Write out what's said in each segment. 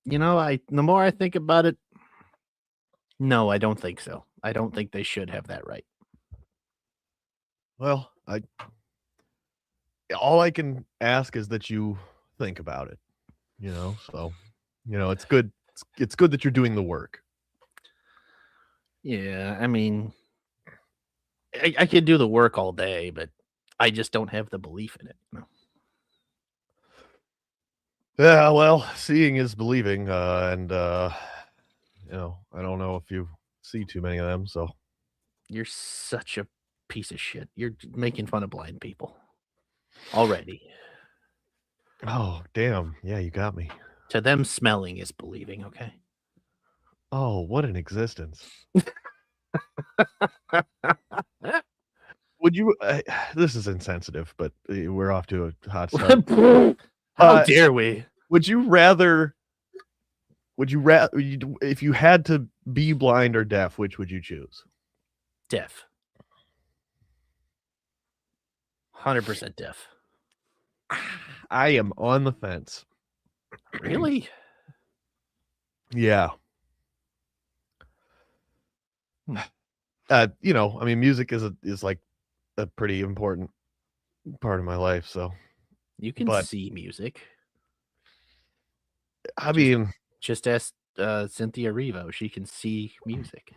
the more I think about it, no, I don't think so. I don't think they should have that right. Well, all I can ask is that you think about it. So it's good. It's good that you're doing the work. Yeah, I mean, I could do the work all day, but I just don't have the belief in it. Yeah, well, seeing is believing, and I don't know if you see too many of them, so. You're such a piece of shit. You're making fun of blind people already. Oh, damn. Yeah, you got me. To them, smelling is believing, okay? Oh, what an existence. Would you this is insensitive, but we're off to a hot start. How dare we? Would you rather if you had to be blind or deaf, which would you choose? Deaf. 100% deaf. I am on the fence. Really? Yeah. I mean, music is like a pretty important part of my life, so. You can see music. I mean, just ask Cynthia Erivo. She can see music.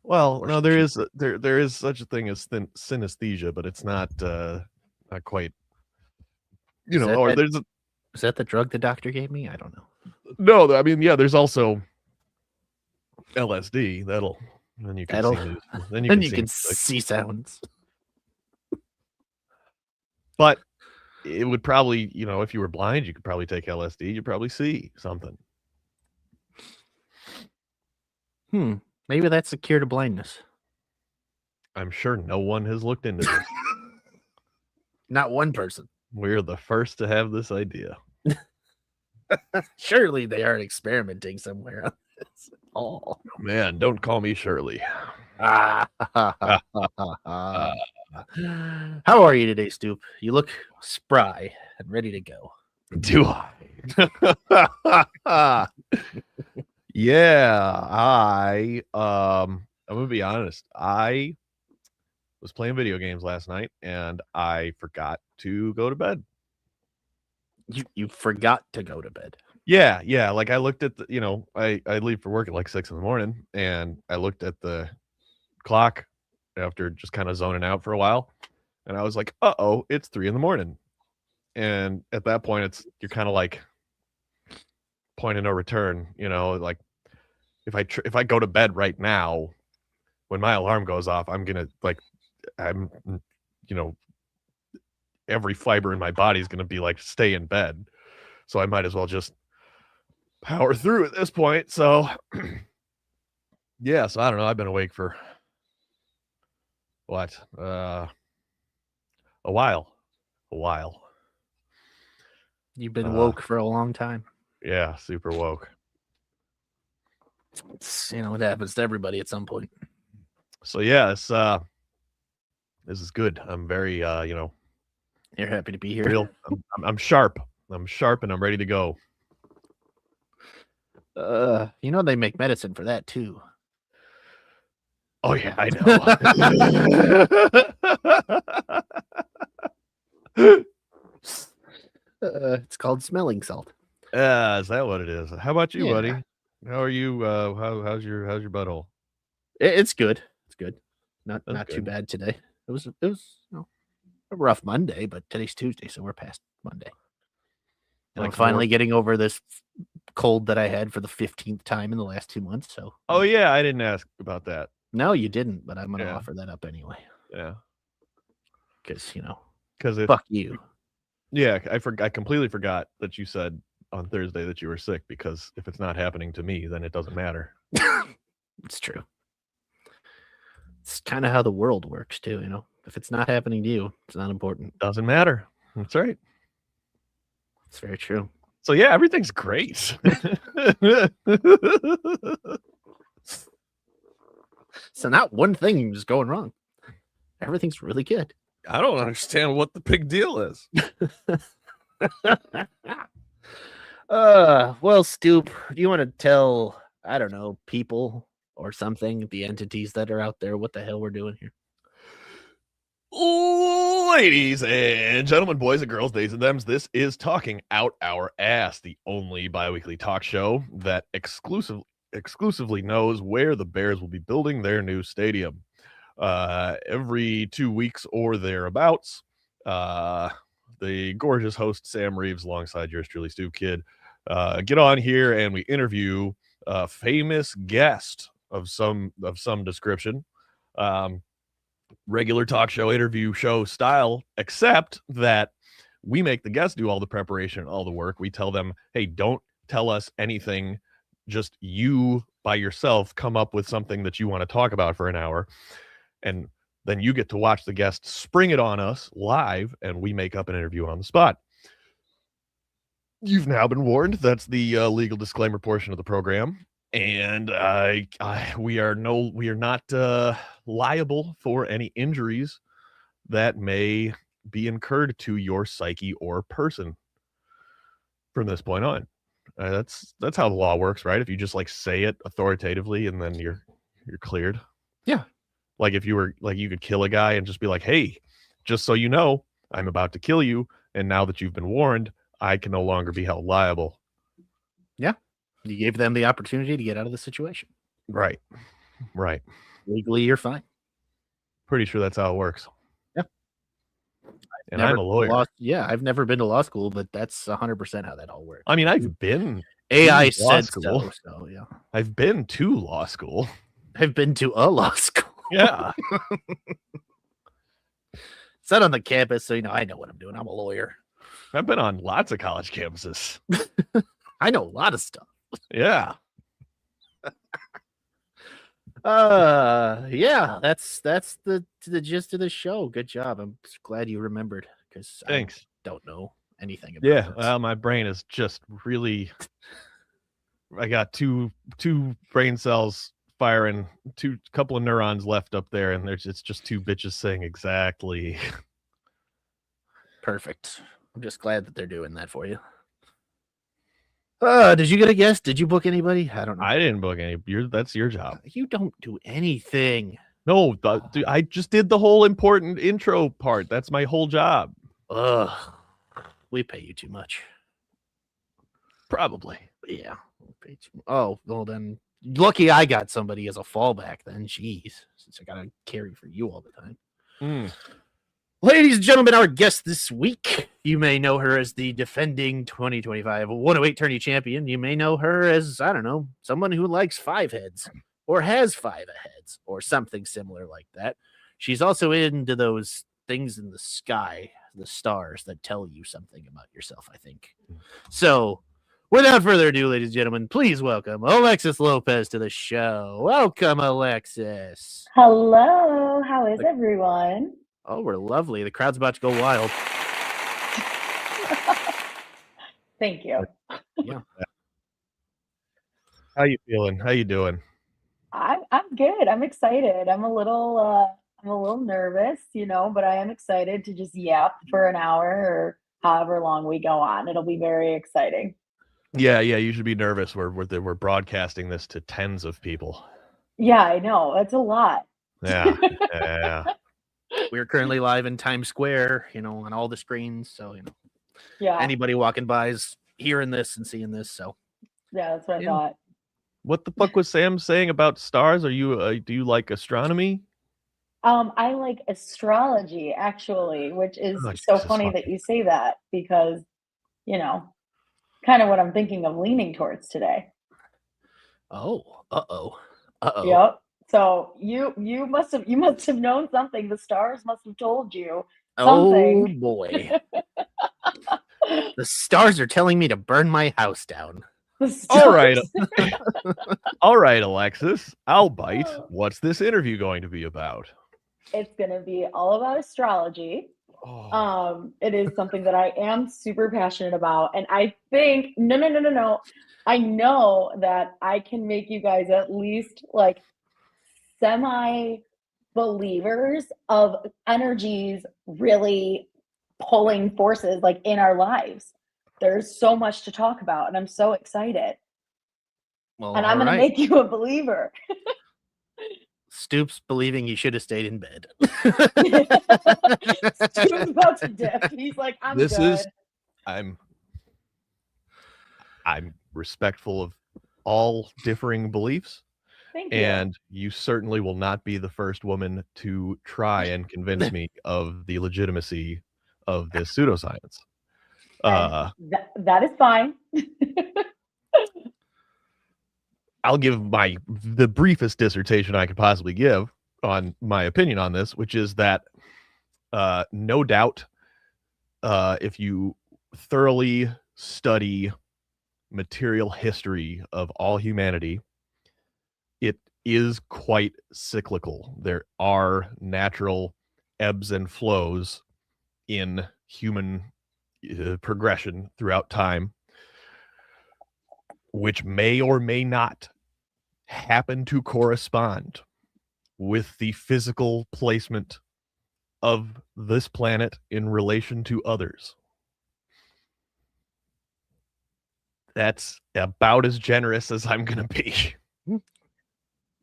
Well, no, there is such a thing as synesthesia, but it's not quite. Is that the drug the doctor gave me? I don't know. No, I mean, yeah, there's also LSD. Then you can see. Then you can see sounds. But it would probably, if you were blind, you could probably take LSD. You'd probably see something. Maybe that's the cure to blindness. I'm sure no one has looked into this. Not one person. We're the first to have this idea. Surely they aren't experimenting somewhere on this at all. Oh, man, don't call me Shirley. How are you today, Stoop? You look spry and ready to go. Do I? Yeah, I'm gonna be honest. I was playing video games last night and I forgot to go to bed. You forgot to go to bed? Yeah. Like I looked at the, I leave for work at like 6 a.m. and I looked at the clock after just kind of zoning out for a while, and I was like, "Uh-oh, it's 3 a.m." And at that point, you're kind of like point of no return, like if I go to bed right now, when my alarm goes off, I'm every fiber in my body is gonna be like, stay in bed. So I might as well just power through at this point. So yeah, so I don't know. I've been awake for what? A while. You've been woke for a long time. Yeah, super woke. It happens to everybody at some point. So yeah, this is good. I'm very You're happy to be here. I'm sharp. I'm sharp and I'm ready to go. They make medicine for that too. Oh yeah, I know. It's called smelling salt. Is that what it is? How about you, buddy? How are you? How's your butthole? It's good. It's good. Not too bad today. It was a rough Monday, but today's Tuesday, so we're past Monday. And I'm finally getting over this cold that I had for the 15th time in the last 2 months. So. Oh yeah, I didn't ask about that. No, you didn't, but I'm gonna offer that up anyway. Yeah. Because fuck you. Yeah, I completely forgot that you said on Thursday that you were sick, because if it's not happening to me, then it doesn't matter. It's true. It's kind of how the world works too, If it's not happening to you, it's not important. Doesn't matter. That's right. It's very true. So yeah, everything's great. So not one thing is going wrong. Everything's really good. I don't understand what the big deal is. Well, Stoop, do you want to tell, I don't know, people or something, the entities that are out there, what the hell we're doing here? Ladies and gentlemen, boys and girls, theys and thems, this is Talking Out Our Ass, the only bi-weekly talk show that exclusively knows where the Bears will be building their new stadium. Every 2 weeks or thereabouts, the gorgeous host Sam Reeves, alongside yours truly, Stu Kid, get on here and we interview a famous guest of some description. Regular talk show interview show style, except that we make the guests do all the preparation, all the work. We tell them, hey, don't tell us anything. Just you by yourself come up with something that you want to talk about for an hour. And then you get to watch the guests spring it on us live, and we make up an interview on the spot. You've now been warned. That's the legal disclaimer portion of the program. And we are not liable for any injuries that may be incurred to your psyche or person from this point on. That's how the law works, right? If you just like say it authoritatively and then you're cleared. Yeah. Like if you were like, you could kill a guy and just be like, hey, just so you know, I'm about to kill you. And now that you've been warned, I can no longer be held liable. Yeah. You gave them the opportunity to get out of the situation. Right. Legally, you're fine. Pretty sure that's how it works. Yeah. And I'm a lawyer. I've never been to law school, but that's 100% how that all works. I mean, I've been AI said so, yeah. I've been to law school. I've been to a law school. Yeah. It's not on the campus, so I know what I'm doing. I'm a lawyer. I've been on lots of college campuses. I know a lot of stuff. Yeah. Yeah, that's the gist of the show. Good job. I'm glad you remembered, because thanks. I don't know anything about this. Well, my brain is just really, I got two brain cells firing, couple of neurons left up there, and it's just two bitches saying exactly. Perfect. I'm just glad that they're doing that for you. Did you get a guest? Did you book anybody? I don't know. I didn't book any. That's your job. You don't do anything. No, dude, I just did the whole important intro part. That's my whole job. Ugh. We pay you too much. Probably. Yeah. Oh, well then, lucky I got somebody as a fallback then. Jeez. Since I got to carry for you all the time. Ladies and gentlemen, our guest this week, you may know her as the defending 2025 108 tourney champion. You may know her as, I don't know, someone who likes five heads or has five heads or something similar like that. She's also into those things in the sky, the stars that tell you something about yourself, I think. So, without further ado, ladies and gentlemen, please welcome Alexis Lopez to the show. Welcome, Alexis. Hello. How is everyone? Oh, we're lovely. The crowd's about to go wild. Thank you. Yeah. How you feeling? How you doing? I'm good. I'm excited. I'm a little nervous, but I am excited to just yap for an hour or however long we go on. It'll be very exciting. Yeah, you should be nervous. We're broadcasting this to tens of people. Yeah, I know. That's a lot. Yeah. We're currently live in Times Square, on all the screens. So, yeah, anybody walking by is hearing this and seeing this. So, yeah, that's what I thought. What the fuck was Sam saying about stars? Are you do you like astronomy? I like astrology, actually, which is so funny that you say that, because, kind of what I'm thinking of leaning towards today. Oh, Yep. So you must have known something. The stars must have told you something. Oh boy. The stars are telling me to burn my house down. All right. All right, Alexis, I'll bite. What's this interview going to be about? It's going to be all about astrology. It is something that I am super passionate about, and I think no. I know that I can make you guys at least like semi-believers of energies really pulling forces like in our lives. There's so much to talk about, and I'm so excited. Well, and I'm going to make you a believer. Stoops believing he should have stayed in bed. Stoops about to dip. He's like, I'm good. I'm respectful of all differing beliefs. Thank you. And you certainly will not be the first woman to try and convince me of the legitimacy of this pseudoscience. That is fine. I'll give the briefest dissertation I could possibly give on my opinion on this, which is that no doubt if you thoroughly study material history of all humanity, it is quite cyclical. There are natural ebbs and flows in human progression throughout time, which may or may not happen to correspond with the physical placement of this planet in relation to others. That's about as generous as I'm going to be.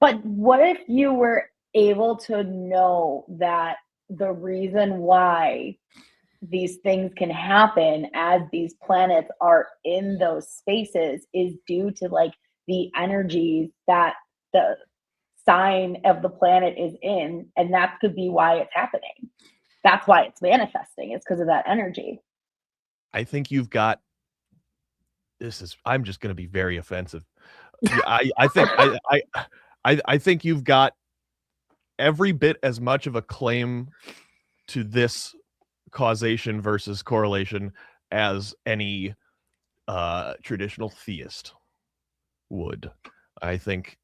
But what if you were able to know that the reason why these things can happen as these planets are in those spaces is due to like the energies that the sign of the planet is in, and that could be why it's happening. That's why it's manifesting. It's because of that energy. I think you've got I'm just going to be very offensive. I think you've got every bit as much of a claim to this causation versus correlation as any traditional theist would. I think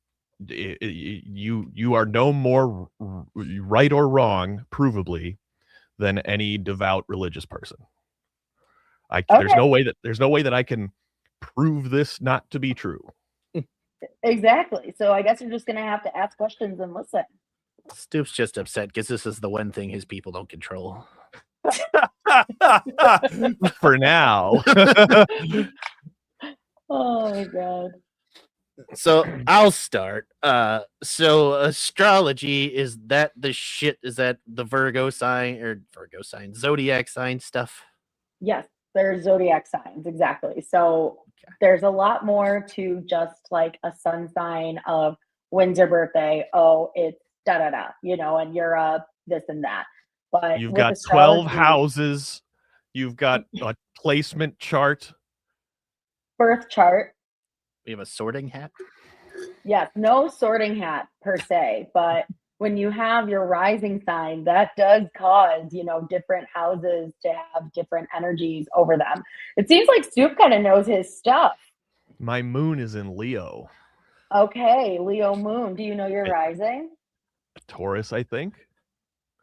you are no more right or wrong, provably, than any devout religious person. Okay. There's no way that I can prove this not to be true. Exactly. So I guess you're just gonna have to ask questions and listen. Stoops just upset because this is the one thing his people don't control. For now. Oh my god. So I'll start. So astrology, is that the Virgo sign zodiac sign stuff? Yes, there's zodiac signs, exactly. So there's a lot more to just like a sun sign of when's your birthday. Oh, it's da da da, and you're this and that. But you've got 12 houses. You've got a placement chart, birth chart. We have a sorting hat. Yes, no sorting hat per se, but when you have your rising sign, that does cause, different houses to have different energies over them. It seems like Stoop kind of knows his stuff. My moon is in Leo. Okay, Leo moon. Do you know your rising? Taurus, I think.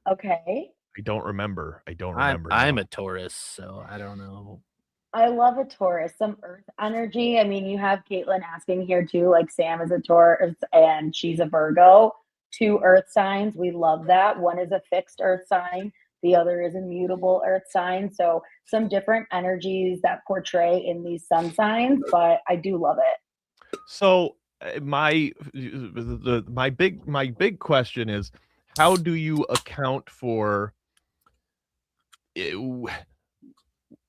Okay. I don't remember. I'm a Taurus, so I don't know. I love a Taurus, some earth energy. I mean, you have Caitlin asking here too, like Sam is a Taurus and she's a Virgo. 2 earth signs. We love that. One is a fixed earth sign. The other is a mutable earth sign. So some different energies that portray in these sun signs, but I do love it. So my big question is, how do you account for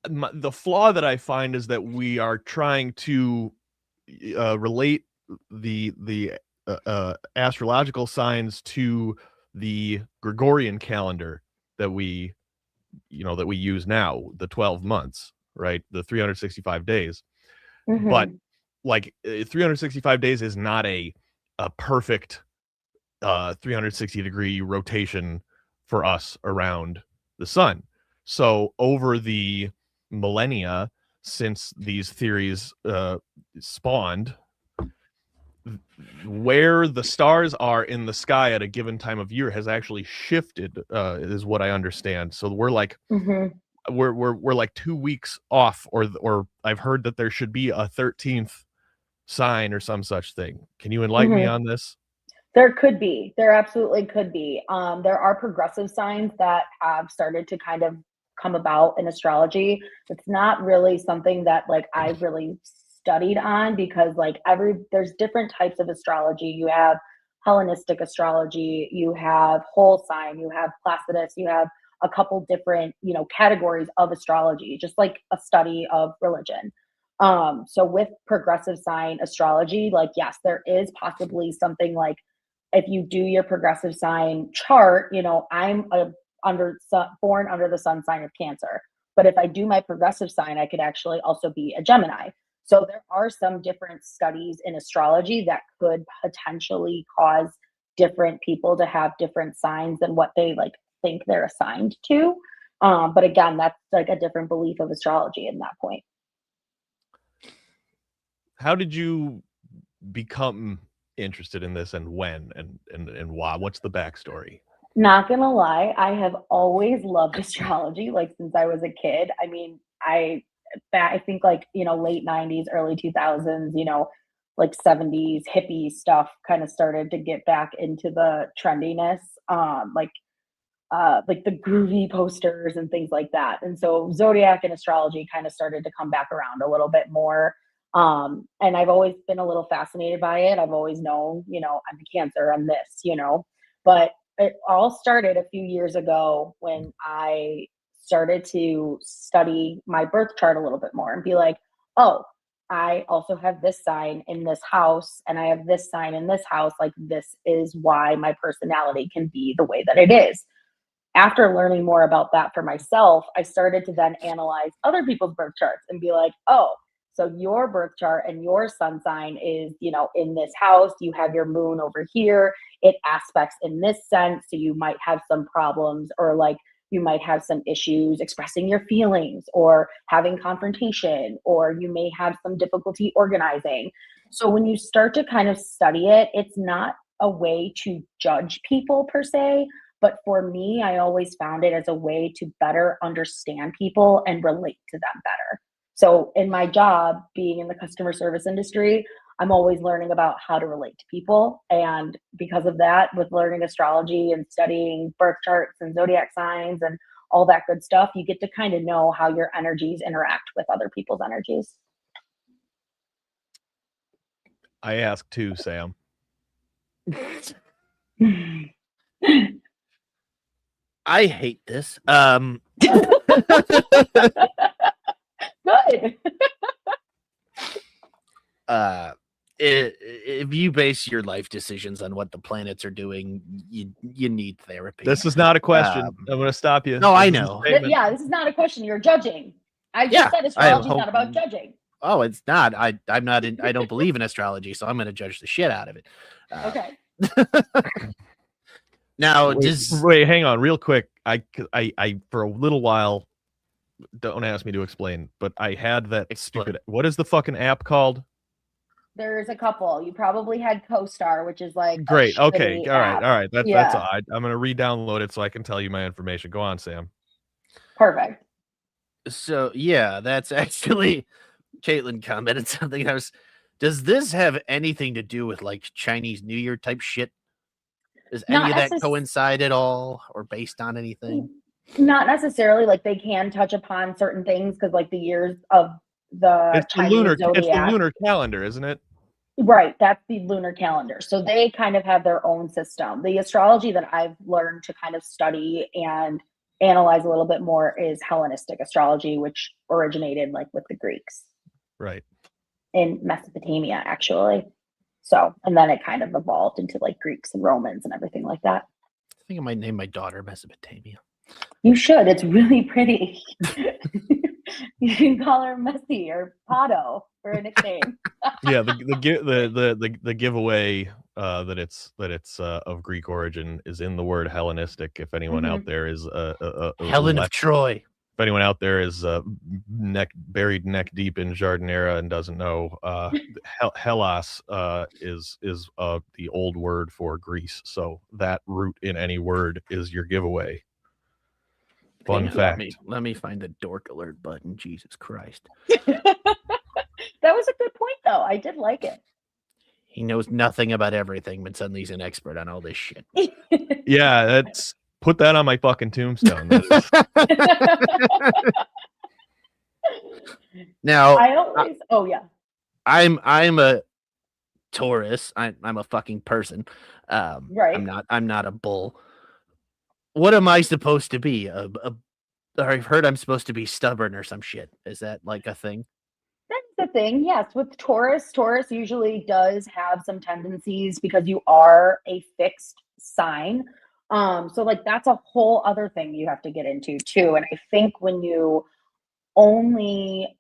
the flaw that I find is that we are trying to relate the astrological signs to the Gregorian calendar that we use now, the 12 months, right? The 365 days. Mm-hmm. But like 365 days is not a perfect 360 degree rotation for us around the sun. So over the millennia since these theories spawned, where the stars are in the sky at a given time of year has actually shifted, is what I understand. So we're like we're like 2 weeks off, or I've heard that there should be a 13th sign or some such thing. Can you enlighten me on this? There could be. There absolutely could be. There are progressive signs that have started to kind of come about in astrology. It's not really something that like I've really studied on, because like there's different types of astrology. You have Hellenistic astrology, you have whole sign, you have Placidus, you have a couple different, categories of astrology, just like a study of religion. So with progressive sign astrology, like, yes, there is possibly something like, if you do your progressive sign chart, I'm born under the sun sign of Cancer. But if I do my progressive sign, I could actually also be a Gemini. So there are some different studies in astrology that could potentially cause different people to have different signs than what they like think they're assigned to. But again, that's like a different belief of astrology in that point. How did you become interested in this, and when, and why? What's the backstory? Not gonna lie, I have always loved astrology, like since I was a kid. I mean, I think like, late 90s, early 2000s, like 70s hippie stuff kind of started to get back into the trendiness, like the groovy posters and things like that. And so zodiac and astrology kind of started to come back around a little bit more. And I've always been a little fascinated by it. I've always known, I'm a Cancer, I'm this, but it all started a few years ago when I started to study my birth chart a little bit more and be like, oh, I also have this sign in this house and I have this sign in this house. Like, this is why my personality can be the way that it is. After learning more about that for myself, I started to then analyze other people's birth charts and be like, oh, so your birth chart and your sun sign is, in this house, you have your moon over here, it aspects in this sense. So you might have some problems, or like you might have some issues expressing your feelings or having confrontation, or you may have some difficulty organizing. So when you start to kind of study it, it's not a way to judge people per se. But for me, I always found it as a way to better understand people and relate to them better. So in my job, being in the customer service industry, I'm always learning about how to relate to people. And because of that, with learning astrology and studying birth charts and zodiac signs and all that good stuff, you get to kind of know how your energies interact with other people's energies. I ask too, Sam. I hate this. Good. If you base your life decisions on what the planets are doing, you need therapy. This is not a question. I'm going to stop you. No, I know. This is not a question. You're judging. I just said astrology is not about judging. Oh, it's not. I'm not. I don't believe in astrology, so I'm going to judge the shit out of it. Okay. Now, wait, hang on, real quick. I for a little while, don't ask me to explain, but I had that stupid. What is the fucking app called? There's a couple. You probably had CoStar, which is like great. Okay, all app. right. That's all. I'm gonna re-download it so I can tell you my information. Go on, Sam. Perfect. So yeah, that's actually Caitlin commented something. Does this have anything to do with like Chinese New Year type shit? Does any of that coincide at all, or based on anything? Not necessarily. Like, they can touch upon certain things because like the years of the Chinese zodiac. It's the lunar calendar, isn't it? Right, that's the lunar calendar. So they kind of have their own system. The astrology that I've learned to kind of study and analyze a little bit more is Hellenistic astrology, which originated like with the Greeks. Right. In Mesopotamia, actually. So, and then it kind of evolved into like Greeks and Romans and everything like that. I think I might name my daughter Mesopotamia. You should. It's really pretty. You can call her Messi or Pato for a nickname. Yeah, the giveaway that it's of Greek origin is in the word Hellenistic. If anyone out there is Helen of Troy. If anyone out there is buried neck deep in Jardinera and doesn't know, Hellas is the old word for Greece. So that root in any word is your giveaway. Fun fact. Let me find the dork alert button. Jesus Christ. That was a good point, though. I did like it. He knows nothing about everything, but suddenly he's an expert on all this shit. Yeah, Put that on my fucking tombstone. Now, I always. Oh yeah. I'm a Taurus. I'm a fucking person. Right. I'm not a bull. What am I supposed to be? I've heard I'm supposed to be stubborn or some shit. Is that like a thing? That's the thing. Yes, with Taurus, Taurus usually does have some tendencies because you are a fixed sign. So like that's a whole other thing you have to get into too. And I think when you only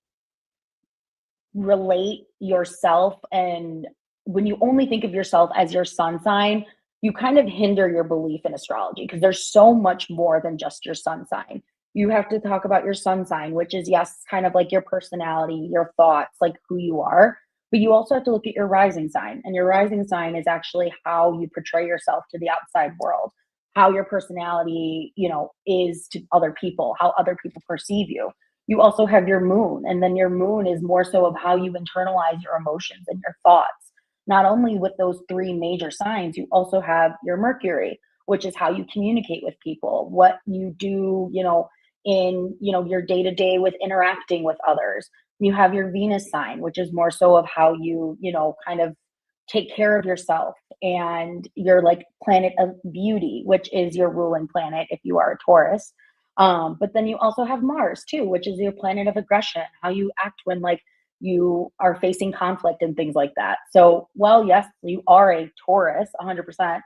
relate yourself and when you only think of yourself as your sun sign, you kind of hinder your belief in astrology because there's so much more than just your sun sign. You have to talk about your sun sign, which is, yes, kind of like your personality, your thoughts, like who you are. But you also have to look at your rising sign. And your rising sign is actually how you portray yourself to the outside world, how your personality, is to other people, how other people perceive you. You also have your moon, and then your moon is more so of how you internalize your emotions and your thoughts. Not only with those three major signs, you also have your Mercury, which is how you communicate with people, what you do, in your day to day with interacting with others. You have your Venus sign, which is more so of how you kind of take care of yourself, and your like planet of beauty, which is your ruling planet if you are a Taurus. But then you also have Mars too, which is your planet of aggression, how you act when like you are facing conflict and things like that. So, well, yes, you are a Taurus, 100%.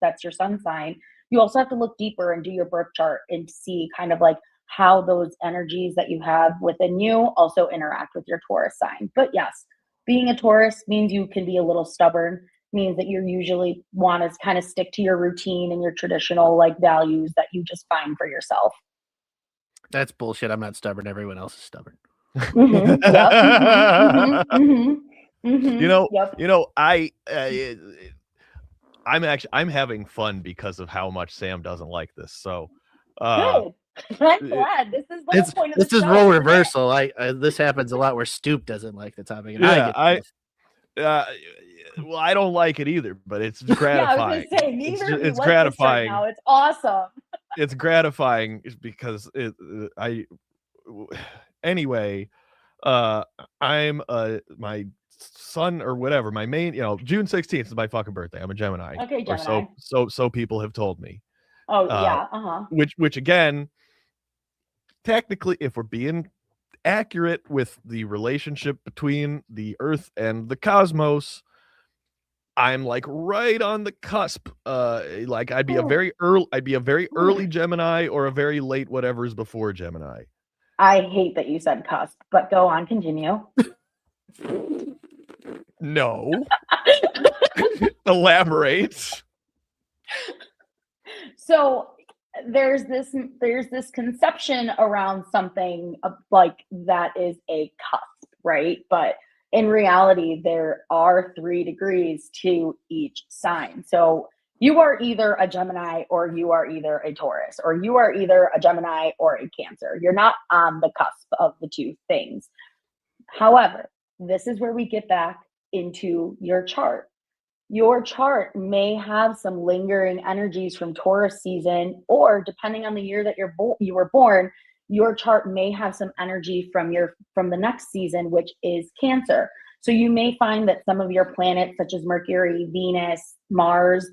That's your sun sign. You also have to look deeper and do your birth chart and see kind of like how those energies that you have within you also interact with your Taurus sign. But yes, being a Taurus means you can be a little stubborn, means that you usually want to kind of stick to your routine and your traditional like values that you just find for yourself. That's bullshit. I'm not stubborn. Everyone else is stubborn. Mm-hmm. Yep. Mm-hmm. Mm-hmm. Mm-hmm. Yep. I'm having fun because of how much Sam doesn't like this. So, Good. I'm glad. This is the whole point of the this is show, role isn't it? reversal. This happens a lot where Stoop doesn't like the topic, and yeah, I get well, I don't like it either, but it's Yeah, I gratifying. was gonna say neither of you It's like this right gratifying. now. It's awesome. It's gratifying because anyway, I'm my son or whatever, my main, June 16th is my fucking birthday. I'm a Gemini. Okay, Or Gemini. so people have told me. Oh yeah, uh-huh. Which again, technically, if we're being accurate with the relationship between the Earth and the cosmos, I'm like right on the cusp. Like I'd be a very early Gemini or a very late whatever's before Gemini. I hate that you said cusp, but go on, continue. No. Elaborate. So there's this conception around something like that is a cusp, right? But in reality, there are 3 degrees to each sign. So you are either a Gemini or you are either a Taurus, or you are either a Gemini or a Cancer. You're not on the cusp of the two things. However, this is where we get back into your chart. Your chart may have some lingering energies from Taurus season, or depending on the year that you were born, your chart may have some energy from the next season, which is Cancer. So you may find that some of your planets, such as Mercury, Venus, Mars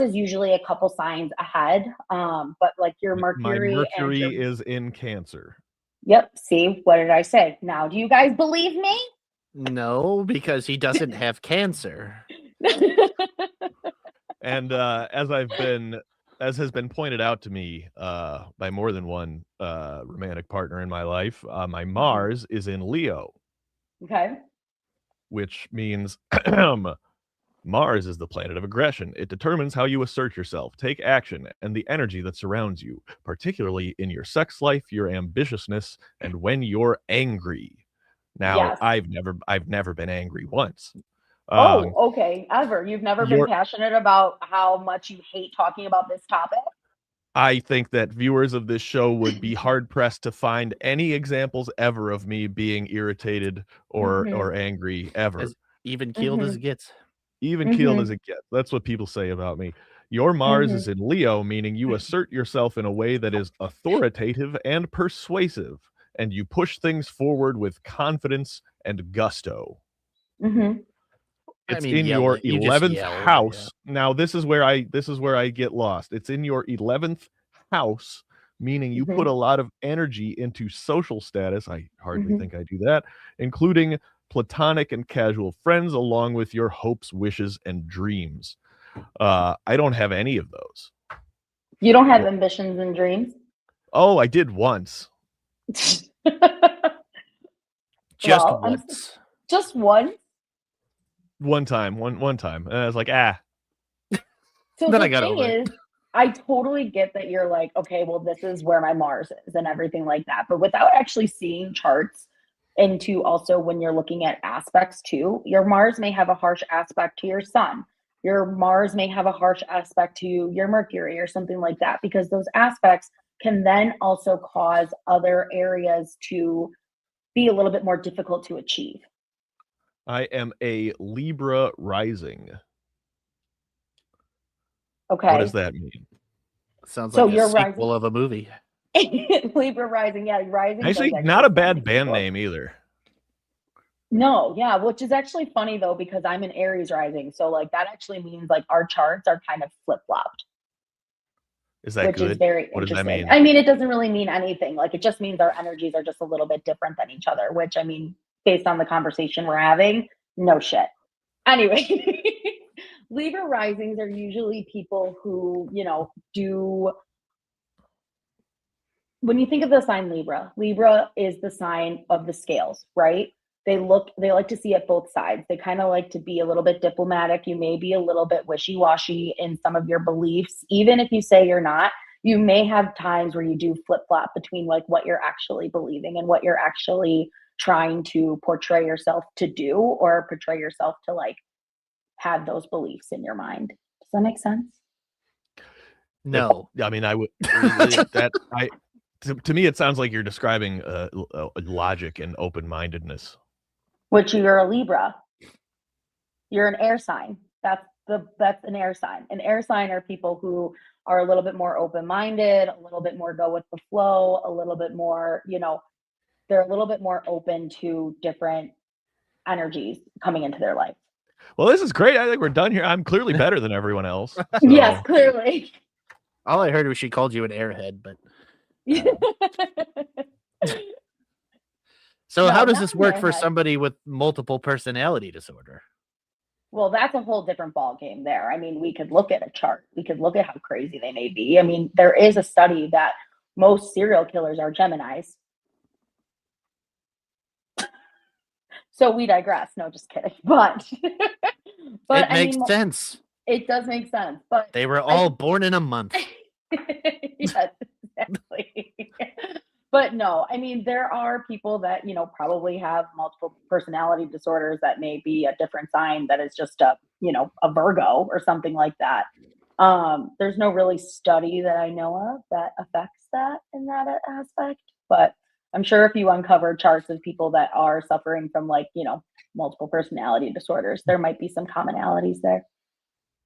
is usually a couple signs ahead. But like your Mercury, my Mercury is in Cancer. Yep. See, what did I say? Now, do you guys believe me? No, because he doesn't have cancer. And as has been pointed out to me by more than one romantic partner in my life, my Mars is in Leo. Okay. Which means Mars is the planet of aggression. It determines how you assert yourself, take action, and the energy that surrounds you, particularly in your sex life, your ambitiousness, and when you're angry. Now, yes. I've never been angry once. Okay. Ever. You've never been passionate about how much you hate talking about this topic? I think that viewers of this show would be hard pressed to find any examples ever of me being irritated or angry ever. As even keeled as it gets. Even keeled as it gets. That's what people say about me. Your Mars is in Leo, meaning you assert yourself in a way that is authoritative and persuasive, and you push things forward with confidence and gusto. It's in your 11th house. Yeah. Now, this is where I get lost. It's in your 11th house, meaning you put a lot of energy into social status. I hardly think I do that, including platonic and casual friends, along with your hopes, wishes, and dreams. I don't have any of those. You don't have ambitions and dreams? Oh, I did once. Just once. Just once? One time. And I was like, So then the thing is, I totally get that you're like, okay, well, this is where my Mars is and everything like that. But without actually seeing charts into also when you're looking at aspects too, your Mars may have a harsh aspect to your sun. Your Mars may have a harsh aspect to your Mercury or something like that, because those aspects can then also cause other areas to be a little bit more difficult to achieve. I am a Libra rising. Okay. What does that mean? Sounds like a sequel of a movie. Libra rising, yeah, rising. Actually, not a bad band name either. No, yeah, which is actually funny though, because I'm an Aries rising, so like that actually means like our charts are kind of flip-flopped. Is that good? Is very what interesting. Does that mean? I mean, it doesn't really mean anything. Like, it just means our energies are just a little bit different than each other, which, I mean, based on the conversation we're having, no shit. Anyway, Libra risings are usually people who, you know, when you think of the sign Libra is the sign of the scales, right? They like to see it both sides. They kind of like to be a little bit diplomatic. You may be a little bit wishy-washy in some of your beliefs. Even if you say you're not, you may have times where you do flip-flop between like what you're actually believing and what you're actually trying to portray yourself to do, or portray yourself to like have those beliefs in your mind. Does that make sense? No. I mean, I would to me, it sounds like you're describing logic and open-mindedness. Which you're a Libra. You're an air sign. That's an air sign. An air sign are people who are a little bit more open-minded, a little bit more go with the flow, a little bit more, you know, they're a little bit more open to different energies coming into their life. Well, this is great. I think we're done here. I'm clearly better than everyone else. So. Yes, clearly. All I heard was she called you an airhead, but so how does this work for somebody with multiple personality disorder? Well, that's a whole different ball game there. I mean, we could look at a chart. We could look at how crazy they may be. I mean, there is a study that most serial killers are Geminis. So we digress. No, just kidding. But it makes sense. It does make sense. But they were all born in a month. Yes, exactly. But no, I mean, there are people that, you know, probably have multiple personality disorders that may be a different sign that is just a Virgo or something like that. There's no really study that I know of that affects that in that aspect, but I'm sure if you uncover charts of people that are suffering from like, you know, multiple personality disorders, there might be some commonalities there.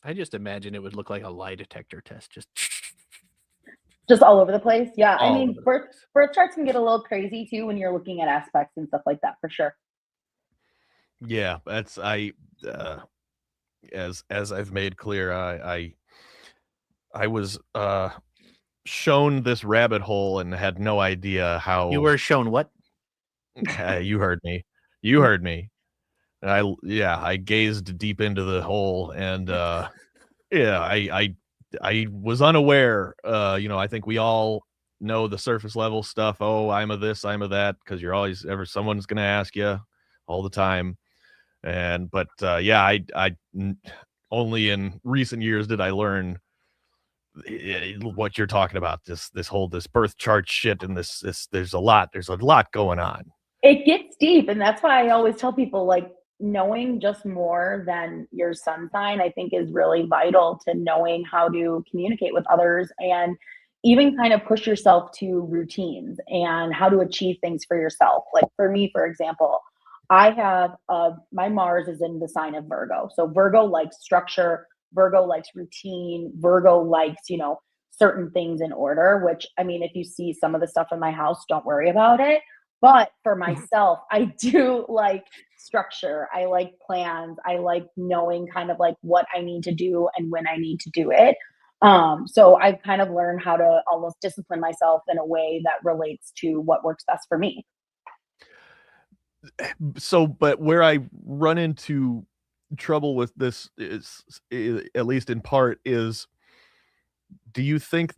I just imagine it would look like a lie detector test, just all over the place. Yeah. I mean, birth charts can get a little crazy too when you're looking at aspects and stuff like that, for sure. Yeah, that's as I've made clear, I was shown this rabbit hole and had no idea how. You were shown what? You heard me. You heard me. I gazed deep into the hole, and I was unaware. I think we all know the surface level stuff. Oh, I'm a this, I'm a that, because you're always someone's going to ask you all the time. But I only in recent years did I learn what you're talking about. This birth chart shit, and there's a lot going on. It gets deep, and that's why I always tell people, like, knowing just more than your sun sign, I think, is really vital to knowing how to communicate with others and even kind of push yourself to routines and how to achieve things for yourself. Like for me, for example, I have my Mars is in the sign of Virgo. So Virgo likes structure. Virgo likes routine. Virgo likes, you know, certain things in order, which, I mean, if you see some of the stuff in my house, don't worry about it. But for myself, I do like structure. I like plans. I like knowing kind of like what I need to do and when I need to do it. So I've kind of learned how to almost discipline myself in a way that relates to what works best for me. So, but where I run into trouble with this is, at least in part, is, do you think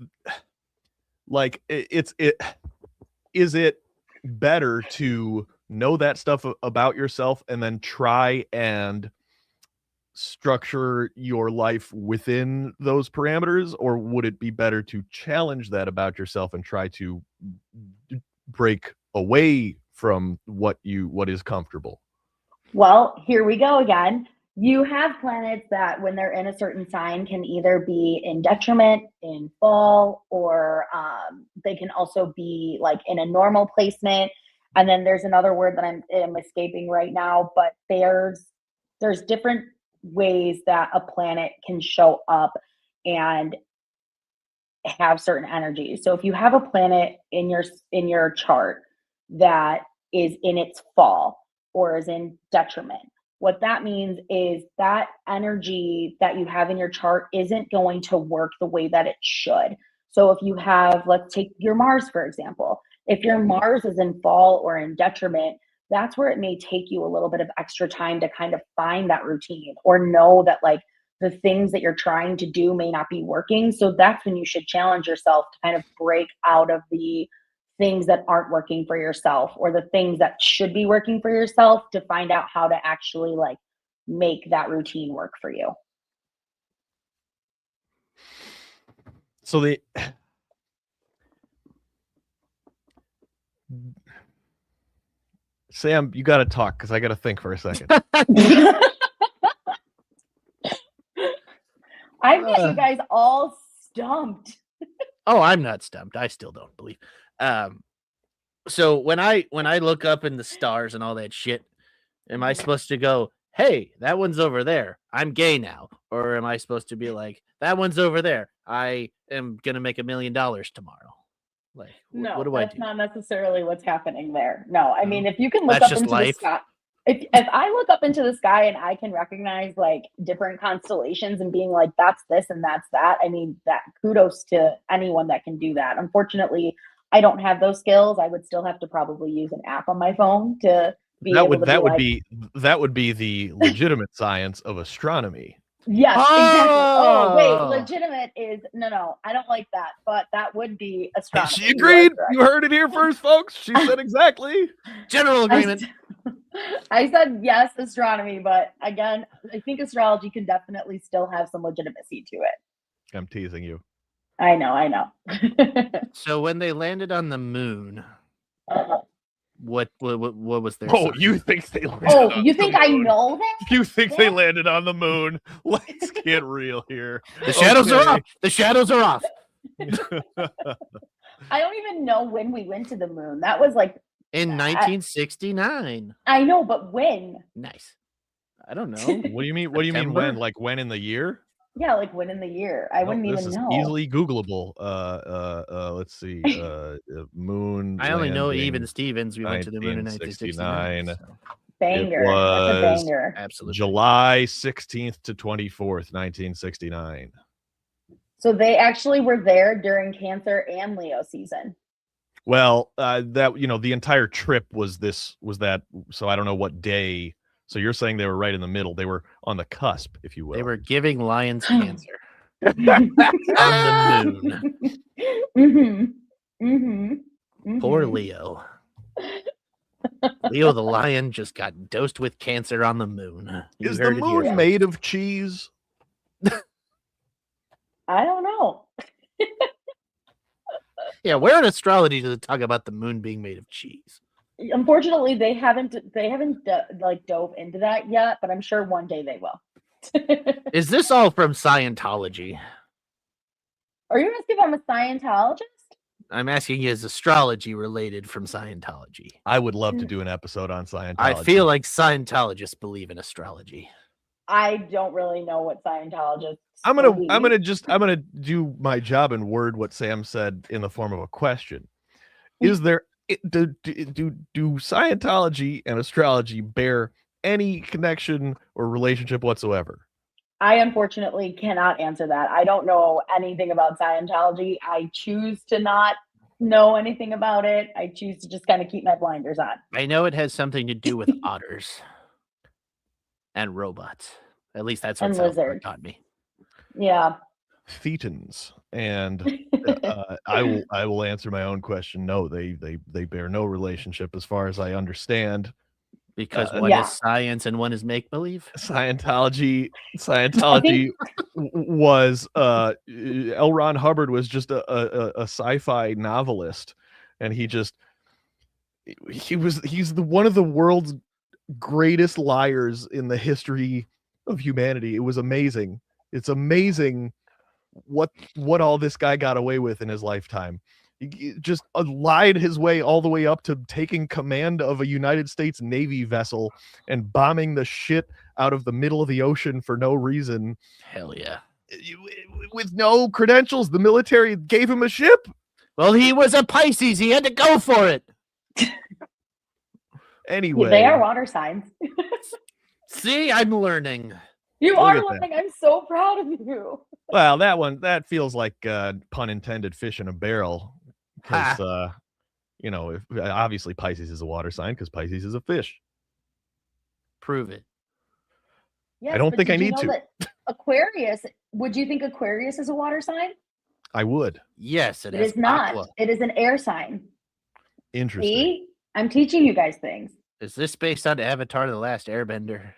like is it better to know that stuff about yourself and then try and structure your life within those parameters, or would it be better to challenge that about yourself and try to break away from what is comfortable? Well, here we go again. You have planets that when they're in a certain sign can either be in detriment in fall, or they can also be like in a normal placement. And then there's another word that I'm escaping right now, but there's different ways that a planet can show up and have certain energies. So if you have a planet in your chart that is in its fall or is in detriment, what that means is that energy that you have in your chart isn't going to work the way that it should. So if you have, let's take your Mars, for example. If your Mars is in fall or in detriment, that's where it may take you a little bit of extra time to kind of find that routine, or know that like the things that you're trying to do may not be working. So that's when you should challenge yourself to kind of break out of the things that aren't working for yourself, or the things that should be working for yourself, to find out how to actually like make that routine work for you. So Sam, you got to talk, because I got to think for a second. I've got you guys all stumped. Oh, I'm not stumped. I still don't believe. So when I look up in the stars and all that shit, am I supposed to go, hey, that one's over there, I'm gay now? Or am I supposed to be like, that one's over there, I am going to make $1 million tomorrow? Like, no, what do I do? That's not necessarily what's happening there. No, I mean, if you can look That's up just into life. the sky, if I look up into the sky and I can recognize like different constellations and being like, that's this and that's that, I mean, that kudos to anyone that can do that. Unfortunately, I don't have those skills. I would still have to probably use an app on my phone to be able to that would be the legitimate science of astronomy. Yes, exactly. Oh, wait, legitimate is no, I don't like that, but that would be astronomy. She agreed. You heard it here first, folks. She said exactly. General agreement. I said yes, astronomy, but again, I think astrology can definitely still have some legitimacy to it. I'm teasing you. I know. So when they landed on the moon, what was their sign? You think they landed on you think I know that? You think they landed on the moon? Let's get real here. The shadows are off. The shadows are off. I don't even know when we went to the moon. That was like in 1969. I know, but when? Nice. I don't know. What do you mean? What do you mean when? Like when in the year? Yeah, like when in the year. I wouldn't even know. This is easily Googleable. Let's see. Moon. I only know Even Stevens. We went to the moon in 1969. So. Banger. That's a banger. Absolutely. July 16th to 24th, 1969. So they actually were there during Cancer and Leo season. Well, that the entire trip was that. So I don't know what day. So you're saying they were right in the middle. They were on the cusp, if you will. They were giving lions cancer on the moon. Poor Leo. Leo the lion just got dosed with cancer on the moon. Is the moon made of cheese? I don't know. Yeah, where in astrology does it talk about the moon being made of cheese? Unfortunately, they haven't like dove into that yet, but I'm sure one day they will. Is this all from Scientology? Are you asking if I'm a Scientologist? I'm asking you, is astrology related from Scientology? I would love to do an episode on Scientology. I feel like Scientologists believe in astrology. I don't really know what Scientologists I'm believe. gonna do my job and word what Sam said in the form of a question. Is there do Scientology and astrology bear any connection or relationship whatsoever? I unfortunately cannot answer that. I don't know anything about Scientology. I choose to not know anything about it. I choose to just kind of keep my blinders on. I know it has something to do with otters and robots. At least that's what And South Park lizards. taught me. Yeah. Thetans, and I will answer my own question. No, they bear no relationship as far as I understand. Because one is science and one is make believe. Scientology was L. Ron Hubbard was just a sci-fi novelist, and he's one of the world's greatest liars in the history of humanity. It was amazing. It's amazing what all this guy got away with in his lifetime. He just lied his way all the way up to taking command of a United States Navy vessel and bombing the shit out of the middle of the ocean for no reason. Hell yeah. With no credentials. The military gave him a ship. Well, he was a Pisces. He had to go for it. Anyway. They are water signs. See, I'm learning. You are learning. I'm so proud of you. Well, that feels like pun intended fish in a barrel. Because, obviously Pisces is a water sign because Pisces is a fish. Prove it. Yes, I don't think I need to. Aquarius, would you think Aquarius is a water sign? I would. Yes, it is not. Aqua. It is an air sign. Interesting. See? I'm teaching you guys things. Is this based on Avatar: The Last Airbender?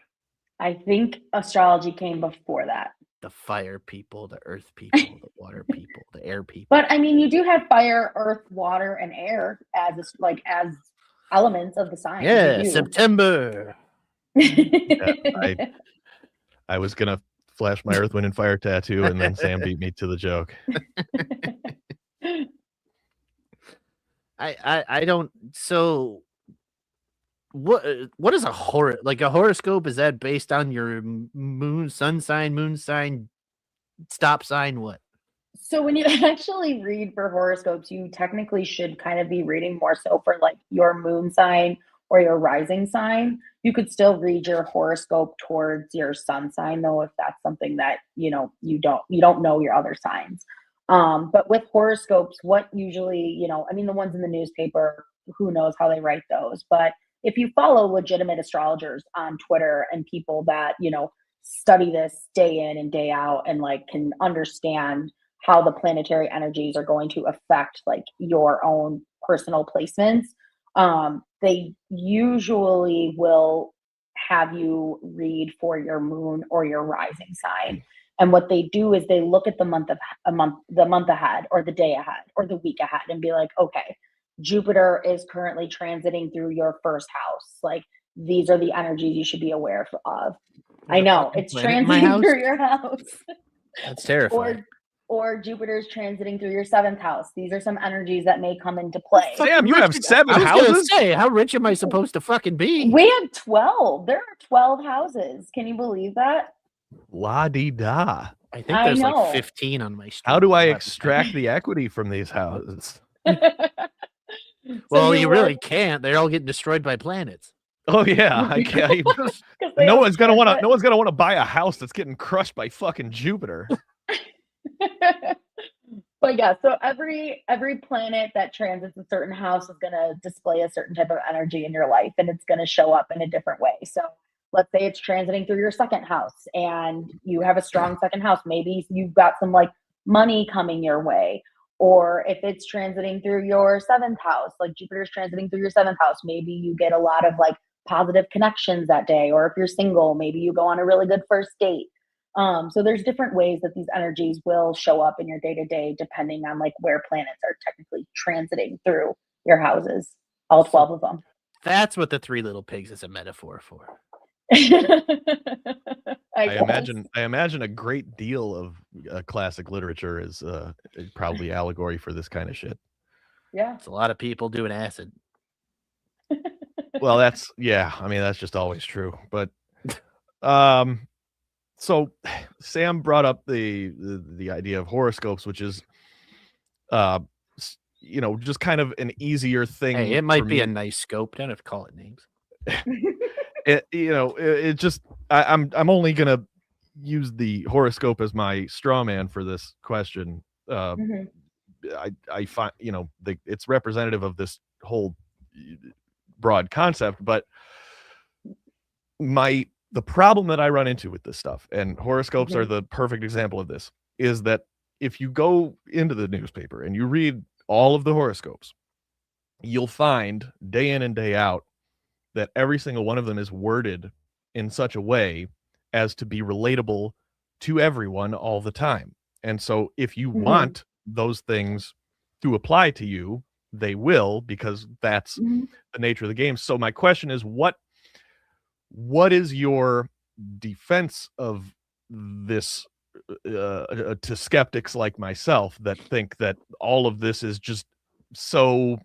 I think astrology came before that. The fire people, the earth people, the water people, the air people. But I mean, you do have fire, earth, water, and air as elements of the sign. Yeah, September. I was gonna flash my Earth, Wind, and Fire tattoo, and then Sam beat me to the joke. I don't. So what is a horoscope? Is that based on your sun sign, stop sign? What? So when you actually read for horoscopes, you technically should kind of be reading more so for like your moon sign or your rising sign. You could still read your horoscope towards your sun sign, though, if that's something that you don't know your other signs. But with horoscopes, what usually, the ones in the newspaper, who knows how they write those, but if you follow legitimate astrologers on Twitter and people that, study this day in and day out and like can understand how the planetary energies are going to affect like your own personal placements, they usually will have you read for your moon or your rising sign. And what they do is they look at the month ahead or the day ahead or the week ahead and be like, okay, Jupiter is currently transiting through your first house. Like, these are the energies you should be aware of. I know it's transiting through your house. That's terrifying. Or Jupiter's transiting through your 7th house. These are some energies that may come into play. Sam, you have 7 houses? I was gonna say, how rich am I supposed to fucking be? We have 12. There are 12 houses. Can you believe that? La-di-da. I think there's like 15 on my street. How do I extract the equity from these houses? Well, you really can't. They're all getting destroyed by planets. Oh yeah, I can't. No one's gonna want to buy a house that's getting crushed by fucking Jupiter. But yeah, so every planet that transits a certain house is going to display a certain type of energy in your life, and it's going to show up in a different way. So let's say it's transiting through your 2nd house and you have a strong 2nd house. Maybe you've got some like money coming your way. Or if it's transiting through your 7th house, like Jupiter's transiting through your 7th house, maybe you get a lot of like positive connections that day. Or if you're single, maybe you go on a really good first date. So there's different ways that these energies will show up in your day-to-day depending on like where planets are technically transiting through your houses, all 12 of them. That's what the 3 Little Pigs is a metaphor for. I imagine a great deal of classic literature is probably allegory for this kind of shit. Yeah. It's a lot of people doing acid. Well, that's just always true. But So Sam brought up the idea of horoscopes, which is, just kind of an easier thing. Hey, it might be a nice scope. Don't have to call it names. I'm only gonna use the horoscope as my straw man for this question. I find, it's representative of this whole broad concept, but the problem that I run into with this stuff, and horoscopes are the perfect example of this, is that if you go into the newspaper and you read all of the horoscopes, you'll find day in and day out that every single one of them is worded in such a way as to be relatable to everyone all the time. And so if you want those things to apply to you, they will, because that's the nature of the game. So my question is, what is your defense of this to skeptics like myself that think that all of this is just so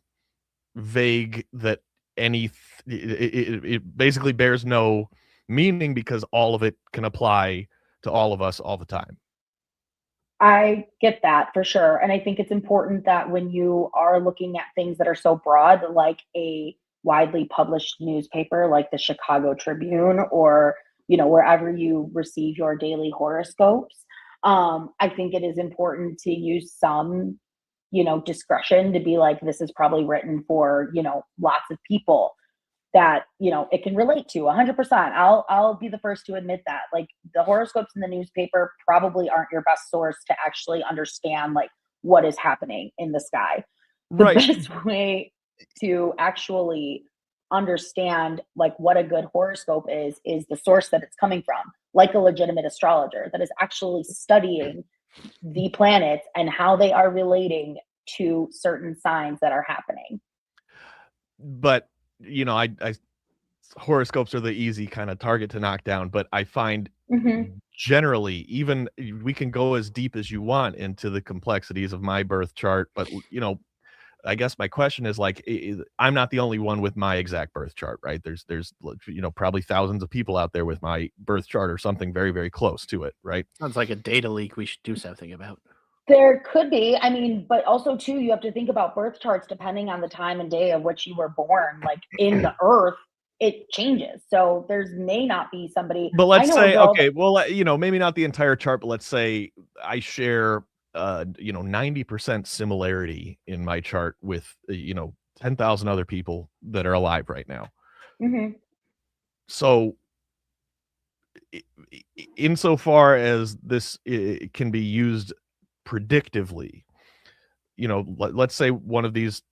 vague that it basically bears no meaning because all of it can apply to all of us all the time? I get that for sure. And I think it's important that when you are looking at things that are so broad, like a widely published newspaper like the Chicago Tribune, or wherever you receive your daily horoscopes, I think it is important to use some discretion to be like, this is probably written for lots of people that it can relate to 100%. I'll be the first to admit that. Like, the horoscopes in the newspaper probably aren't your best source to actually understand like what is happening in the sky. The best way to actually understand like what a good horoscope is the source that it's coming from, like a legitimate astrologer that is actually studying the planets and how they are relating to certain signs that are happening. But I horoscopes are the easy kind of target to knock down, but I find generally, even we can go as deep as you want into the complexities of my birth chart, but I guess my question is, like, I'm not the only one with my exact birth chart, right? There's probably thousands of people out there with my birth chart or something very, very close to it, right? Sounds like a data leak we should do something about. There could be. I mean, but also too, you have to think about birth charts depending on the time and day of which you were born. Like, in the earth, it changes. So may not be somebody. But let's say, okay, well, maybe not the entire chart, but let's say I share 90% similarity in my chart with 10,000 other people that are alive right now. So insofar as this can be used predictively, let's say one of these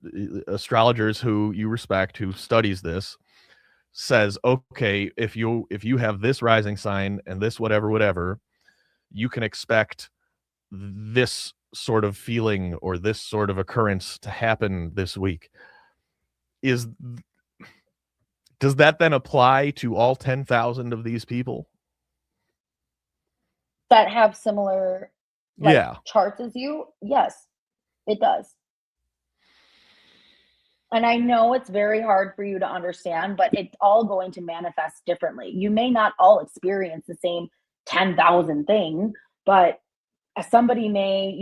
astrologers who you respect, who studies this, says, okay, if you have this rising sign and this whatever, you can expect this sort of feeling or this sort of occurrence to happen this week. Does that then apply to all 10,000 of these people that have similar charts as you? Yes, it does. And I know it's very hard for you to understand, but it's all going to manifest differently. You may not all experience the same 10,000 thing, but somebody may,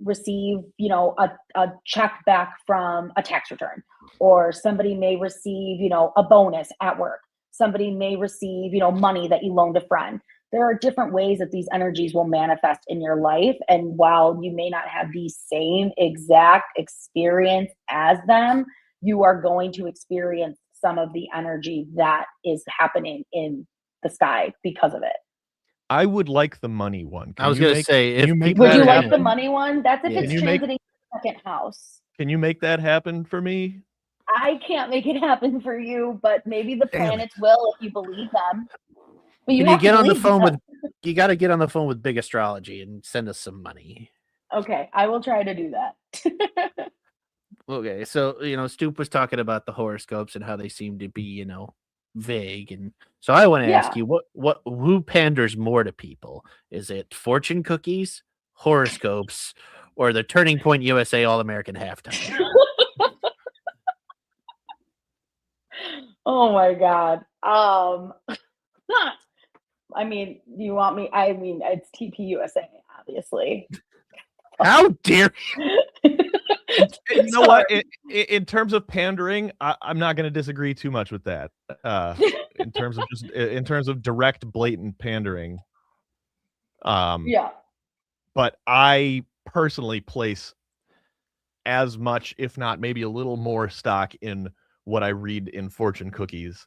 receive, a check back from a tax return, or somebody may receive, a bonus at work. Somebody may receive, money that you loaned a friend. There are different ways that these energies will manifest in your life. And while you may not have the same exact experience as them, you are going to experience some of the energy that is happening in the sky because of it. I would like the money one. I was going to say, would you like the money one? That's if it's transiting the second house. Can you make that happen for me? I can't make it happen for you, but maybe the planets will if you believe them. But you got to get on the phone with Big Astrology and send us some money. Okay, I will try to do that. Okay, so Stoop was talking about the horoscopes and how they seem to be, vague, and so I want to ask you, who panders more to people? Is it fortune cookies, horoscopes, or the Turning Point USA All-American halftime? Oh my God. I mean, you want me? I mean, it's TPUSA, obviously. How dare you know what? In terms of pandering, I'm not going to disagree too much with that. In terms of direct, blatant pandering. Yeah. But I personally place as much, if not maybe a little more, stock in what I read in fortune cookies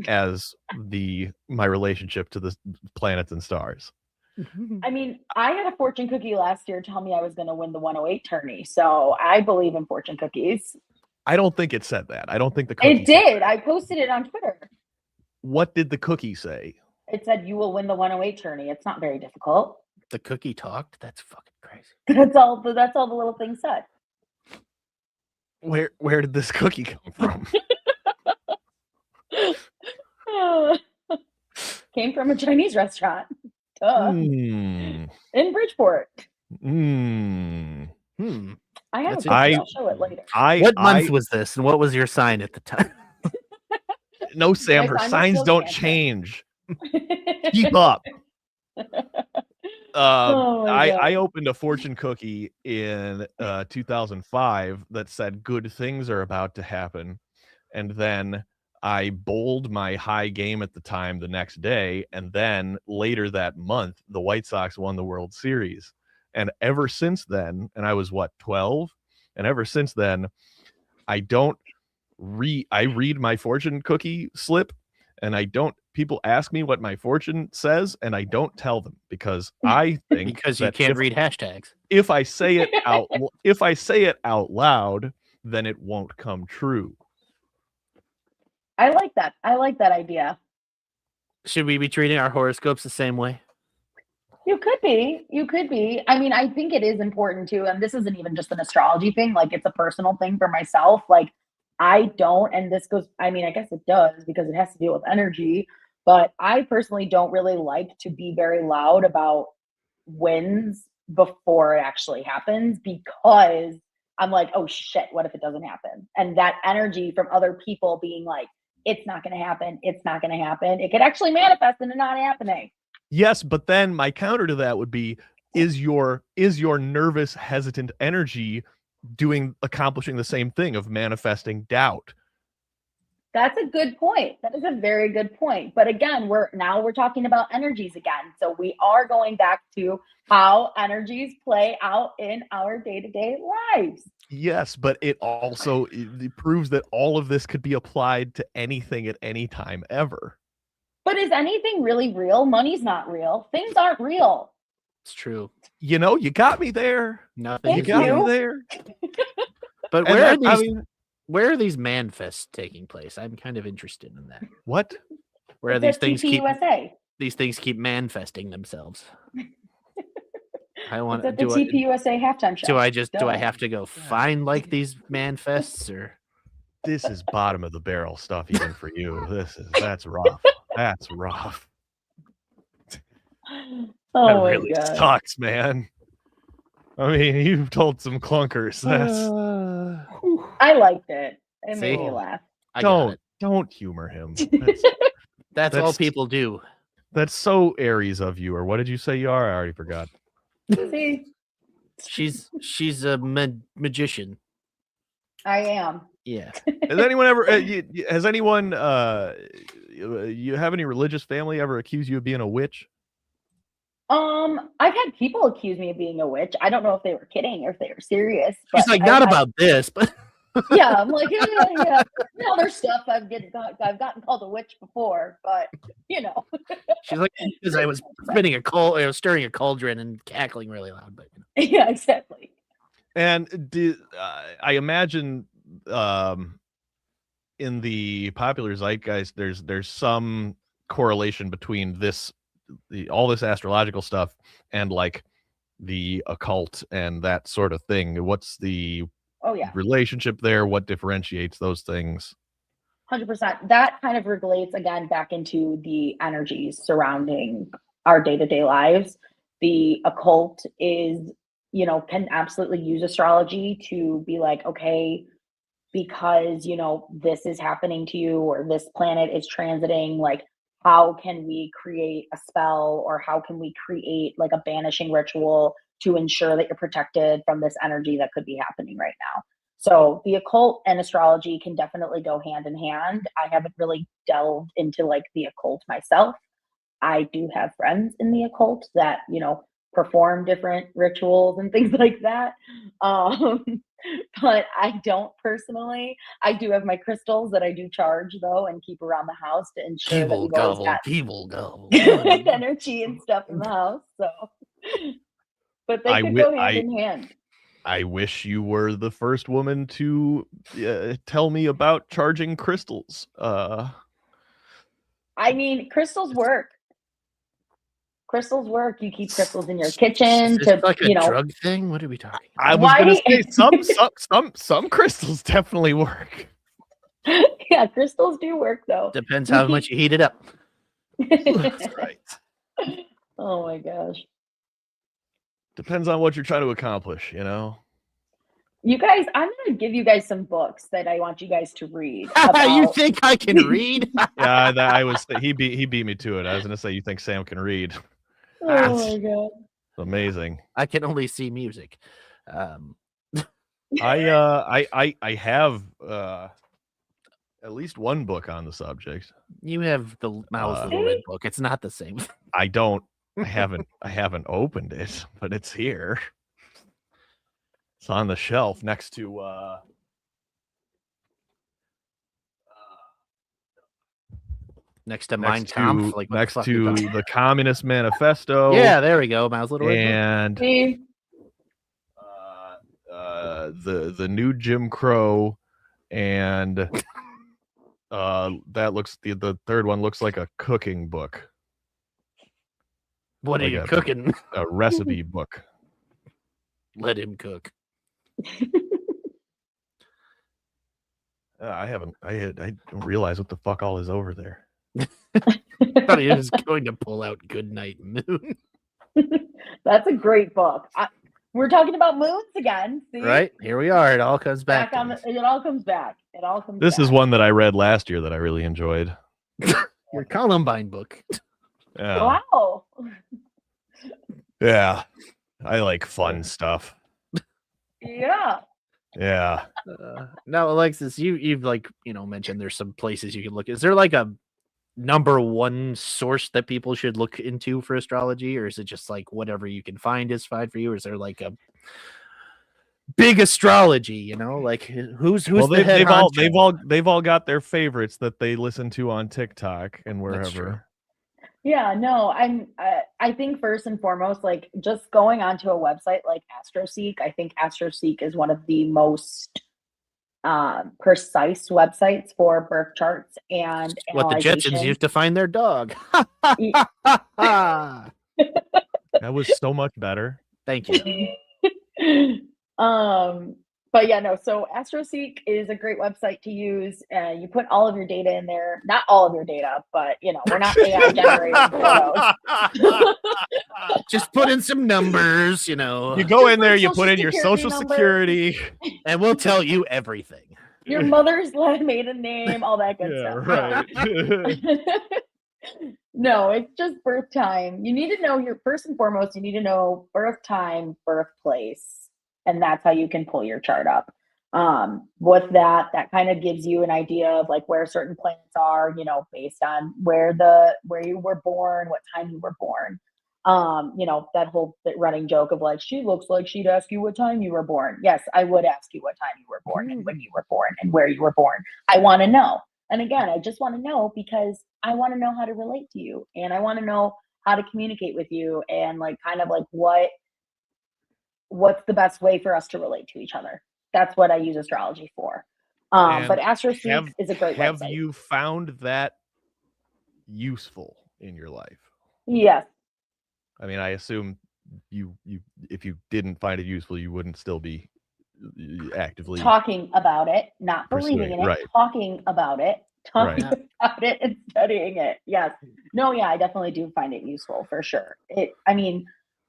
as my relationship to the planets and stars. I mean, I had a fortune cookie last year tell me I was going to win the 108 tourney, so I believe in fortune cookies. I don't think it said that. I don't think the cookie It did. I posted it on Twitter. What did the cookie say? It said you will win the 108 tourney. It's not very difficult. The cookie talked? That's fucking crazy. That's all the little thing said. Where did this cookie come from? Came from a Chinese restaurant. In Bridgeport. I have a picture. I'll show it later. What month was this, and what was your sign at the time? No, Sam, her signs don't change. Keep up. I opened a fortune cookie in 2005 that said good things are about to happen, and then I bowled my high game at the time the next day, and then later that month the White Sox won the World Series. And ever since then, and I was 12, and ever since then I read my fortune cookie slip, and people ask me what my fortune says, and I don't tell them, because I think because you can't read hashtags. If I say it out loud, then it won't come true. I like that. I like that idea. Should we be treating our horoscopes the same way? You could be. I mean, I think it is important too, and this isn't even just an astrology thing, like it's a personal thing for myself. Like I don't, and this goes, I mean, I guess it does because it has to deal with energy, but I personally don't really like to be very loud about wins before it actually happens, because I'm like, oh shit, what if it doesn't happen? And that energy from other people being like, it's not going to happen, it's not going to happen, it could actually manifest into not happening. Yes, but then my counter to that would be, is your nervous, hesitant energy accomplishing the same thing of manifesting doubt? That's a good point. That is a very good point. But again, we're talking about energies again. So we are going back to how energies play out in our day-to-day lives. Yes, but it also it proves that all of this could be applied to anything at any time ever. But is anything really real? Money's not real. Things aren't real. It's true. You know, you got me there. Nothing. You got me there. But where are these manifests taking place? I'm kind of interested in that. What? Where are these things keep manifesting themselves? I want to do TPUSA halftime show. Do I have to go find like these manifests, or this is bottom of the barrel stuff even for you? That's rough. That's rough. Oh, that really sucks, man. I mean, you've told some clunkers. I liked it. It made me laugh. Don't humor him. That's all people do. That's so Aries of you. Or what did you say you are? I already forgot. See, she's a magician. I am. Yeah. Has anyone ever? You have any religious family ever accuse you of being a witch? I've had people accuse me of being a witch. I don't know if they were kidding or if they were serious. She's like, not about this, but yeah, I'm like, yeah. Other stuff I've gotten called a witch before, but you know. She's like, because I was stirring a cauldron and cackling really loud, but you know. Yeah, exactly. And I imagine in the popular zeitgeist, there's some correlation between all this astrological stuff and like the occult and that sort of thing. What's the relationship there? What differentiates those things? 100%. That kind of relates again back into the energies surrounding our day-to-day lives. The occult is, can absolutely use astrology to be like, okay, because, this is happening to you or this planet is transiting, like, how can we create a spell, or how can we create like a banishing ritual to ensure that you're protected from this energy that could be happening right now. So the occult and astrology can definitely go hand in hand. I haven't really delved into like the occult myself. I do have friends in the occult that, perform different rituals and things like that. But I don't personally. I do have my crystals that I do charge though and keep around the house to ensure that we've always got energy and stuff in the house. So, but they could go hand in hand. I wish you were the first woman to tell me about charging crystals. I mean, crystals work. Crystals work. You keep crystals in your kitchen to, like a drug thing. What are we talking about? I was going to say some crystals definitely work. Yeah, crystals do work though. Depends how much you heat it up. That's right. Oh my gosh. Depends on what you're trying to accomplish, You guys, I'm going to give you guys some books that I want you guys to read. You think I can read? Yeah, he beat me to it. I was going to say, you think Sam can read? Oh my god. Amazing. I can only see music. I have at least one book on the subject. You have the Mao's Little Red Book. It's not the same. I haven't opened it, but it's here. It's on the shelf next to next to Mein Kampf, like next to the Communist Manifesto. Yeah, there we go. Mao's Little Red and the new Jim Crow, and that looks the third one looks like a cooking book. What are you cooking? A recipe book. Let him cook. I don't realize what the fuck all is over there. I thought he was going to pull out Goodnight Moon. That's a great book. We're talking about moons again. See? Right, here we are. It all comes back. It all comes back. This is one that I read last year that I really enjoyed. Your Columbine book. Yeah. Wow. Yeah, I like fun stuff. Yeah. Yeah. Now, Alexis, you've mentioned there's some places you can look. Is there like a number one source that people should look into for astrology, or is it just like whatever you can find is fine for you? Or is there like a big astrology? Like who's the head honcho? They've all got their favorites that they listen to on TikTok and wherever. Yeah, no, I think first and foremost, like just going onto a website like AstroSeek, I think AstroSeek is one of the most precise websites for birth charts and what the Jetsons used to find their dog. That was so much better. Thank you. But yeah, no, so AstroSeek is a great website to use. You put all of your data in there, not all of your data, but we're not AI generating photos. Just put in some numbers, You go in there, you put in your social security, and we'll tell you everything. Your mother's maiden name, all that good stuff. Right. No, it's just birth time. You need to know first and foremost, you need to know birth time, birthplace. And that's how you can pull your chart up. With that kind of gives you an idea of like where certain planets are, based on where you were born, what time you were born. That whole running joke of like, she looks like she'd ask you what time you were born. Yes, I would ask you what time you were born and when you were born and where you were born. I want to know. And again, I just want to know because I want to know how to relate to you, and I want to know how to communicate with you, and like kind of like what's the best way for us to relate to each other. That's what I use astrology for. But AstroSeek is a great website. Have you found that useful in your life? Yes. I mean, I assume you if you didn't find it useful, you wouldn't still be actively talking about it, not believing in it, right. Talking about it and studying it. Yes. No, yeah, I definitely do find it useful for sure.